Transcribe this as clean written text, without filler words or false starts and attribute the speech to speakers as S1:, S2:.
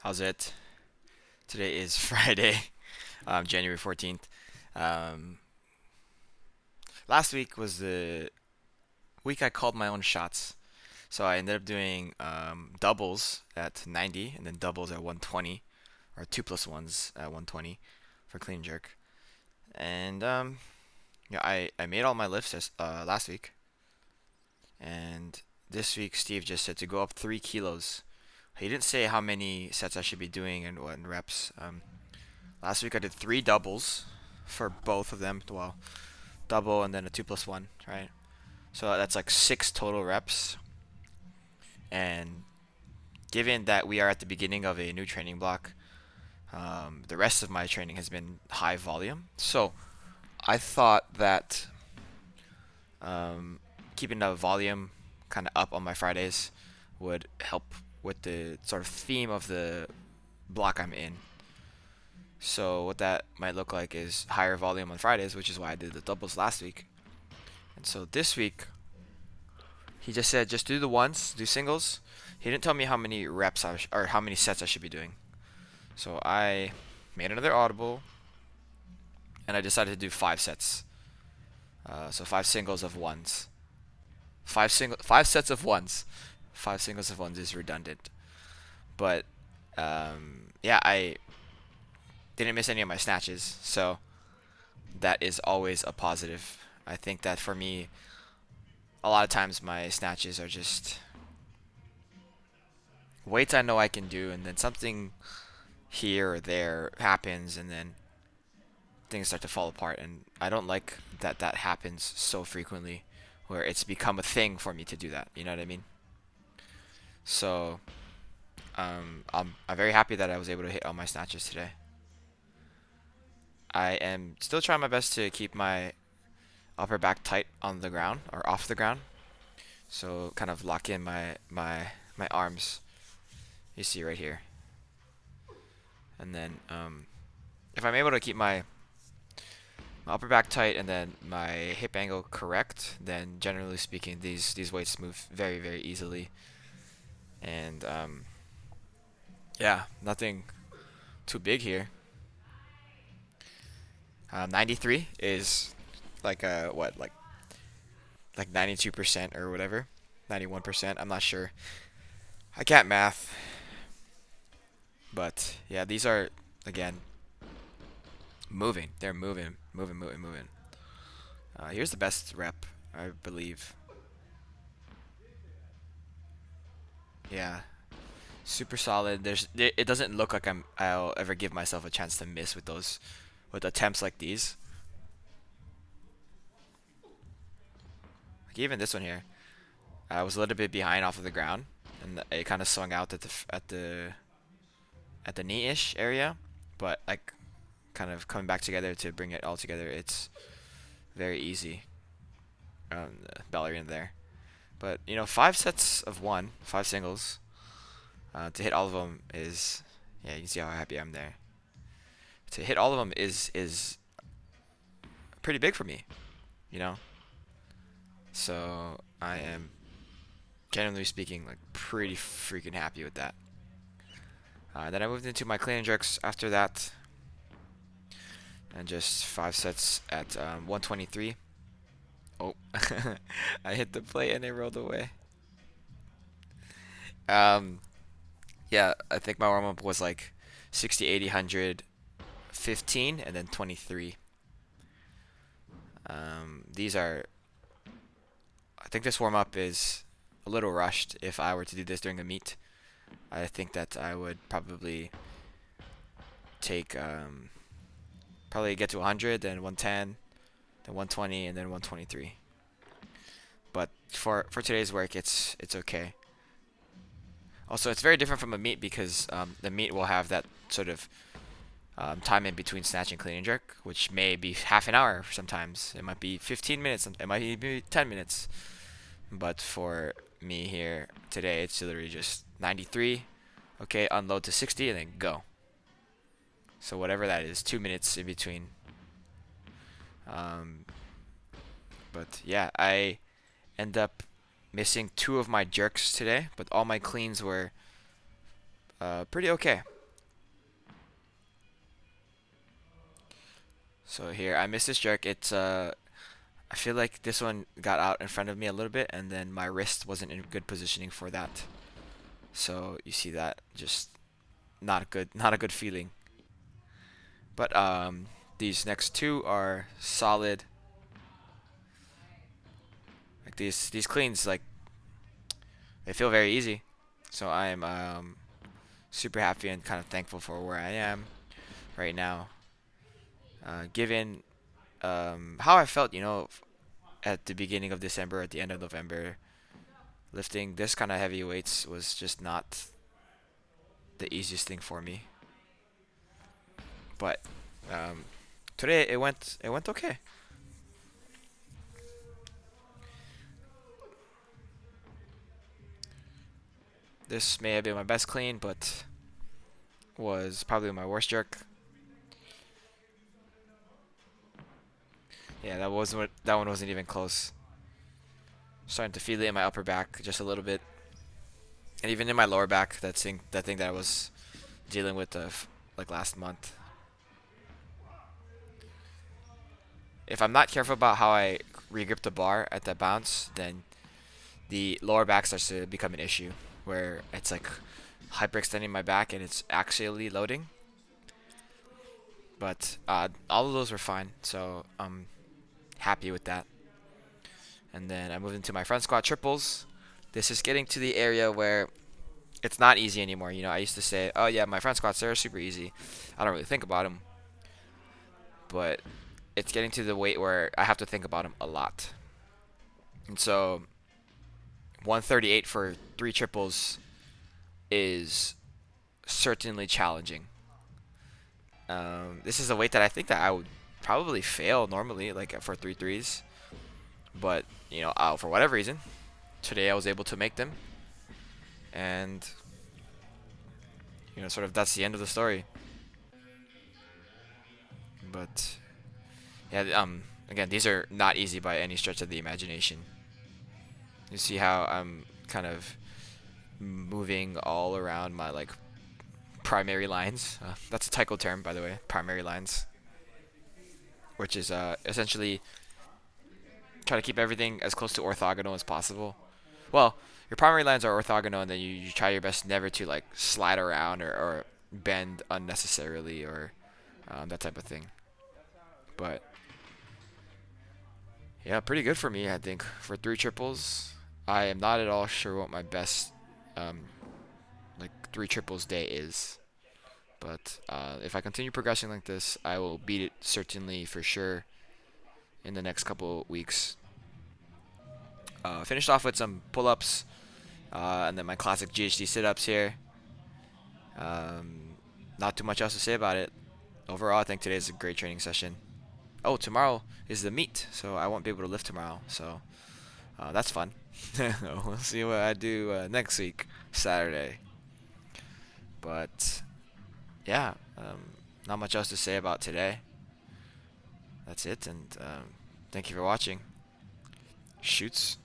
S1: How's it? Today is Friday, January 14th. Um, Last week was the week I called my own shots. So I ended up doing doubles at 90 and then doubles at 120, or 2 plus 1s at 120 for clean jerk. And yeah, I made all my lifts last week. And this week, Steve just said to go up 3 kilos. He didn't say how many sets I should be doing and what reps. Last week I did 3 doubles for both of them. Well, double and then a 2 plus 1, right? So that's like 6 total reps. And given that we are at the beginning of a new training block, the rest of my training has been high volume. So I thought that um, keeping the volume kind of up on my Fridays would help with the sort of theme of the block I'm in. So what that might look like is higher volume on Fridays, which is why I did the doubles last week. And so this week, he just said just do the ones, do singles. He didn't tell me how many reps or how many sets I should be doing. So I made another audible, and I decided to do 5 sets. So 5 singles of ones. 5 sets of ones. 5 singles of ones is redundant, but yeah, I didn't miss any of my snatches, so that is always a positive. I think that for me, a lot of times my snatches are just weights I know I can do, and then something here or there happens, and then things start to fall apart. And I don't like that that happens so frequently, where it's become a thing for me to do that. You know what I mean? So I'm very happy that I was able to hit all my snatches today. I am still trying my best to keep my upper back tight on the ground or off the ground. So kind of lock in my arms. You see right here, and then if I'm able to keep my upper back tight and then my hip angle correct, then generally speaking, these weights move very easily. And yeah, nothing too big here. 93 is like what like 92% or whatever, 91%. I'm not sure. I can't math, but yeah, these are again moving. They're moving. Here's the best rep, I believe. Yeah, super solid. It doesn't look like I'll ever give myself a chance to miss with those with attempts like these. Like even this one here, I was a little bit behind off of the ground, and it kind of swung out at the knee-ish area, but like kind of coming back together to bring it all together, it's very easy. The ballerina there, but 5 sets of one, 5 singles, to hit all of them is, yeah, you can see how happy I'm there. To hit all of them is pretty big for me, you know. So I am, generally speaking, like pretty freaking happy with that. Then I moved into my clean and jerks after that, and just 5 sets at 123. Oh, I hit the plate and it rolled away. Um, yeah, I think my warm up was like 60, 80, 100, 15, and then 23. These are, I think this warm up is a little rushed. If I were to do this during a meet, I think that I would probably take probably get to 100, then 110, then 120, and then 123. But for today's work, it's okay. Also, it's very different from a meet because the meet will have that sort of time in between snatch and clean and jerk, which may be half an hour sometimes. It might be 15 minutes. It might be 10 minutes. But for me here today, it's literally just 93. Okay, unload to 60 and then go. So whatever that is, 2 minutes in between. Um, but yeah, I end up missing 2 of my jerks today, but all my cleans were pretty okay. So here, I missed this jerk. I feel like this one got out in front of me a little bit, and then my wrist wasn't in good positioning for that. So you see that, just not good, not a good feeling. But these next two are solid. Like these cleans, like they feel very easy. So I am super happy and kind of thankful for where I am right now. Given how I felt, at the beginning of December, at the end of November, lifting this kind of heavy weights was just not the easiest thing for me. But um, today it went okay. This may have been my best clean, but was probably my worst jerk. Yeah, that one wasn't even close. Starting to feel it in my upper back just a little bit, and even in my lower back. That thing that I was dealing with like last month. If I'm not careful about how I regrip the bar at that bounce, then the lower back starts to become an issue, where it's like hyperextending my back and it's actually loading. But all of those were fine, so I'm happy with that. And then I moved into my front squat triples. This is getting to the area where it's not easy anymore. I used to say, oh yeah, my front squats, they're super easy. I don't really think about them. But it's getting to the weight where I have to think about them a lot. And so 138 for three triples is certainly challenging. This is a weight that I think that I would probably fail normally, like for three threes. But for whatever reason, today I was able to make them, and sort of that's the end of the story. But yeah, again, these are not easy by any stretch of the imagination. You see how I'm kind of moving all around my like primary lines. That's a Taiko term, by the way, primary lines, which is essentially try to keep everything as close to orthogonal as possible. Well, your primary lines are orthogonal, and then you try your best never to like slide around or bend unnecessarily or that type of thing. But yeah, pretty good for me, I think, for three triples. I am not at all sure what my best um, like three triples day is, but if I continue progressing like this, I will beat it certainly for sure in the next couple weeks. Finished off with some pull-ups, and then my classic GHD sit-ups here. Not too much else to say about it. Overall, I think today is a great training session. Oh, tomorrow is the meet, so I won't be able to lift tomorrow. So that's fun. We'll see what I do next week, Saturday. But yeah, not much else to say about today. That's it, and thank you for watching. Shoots.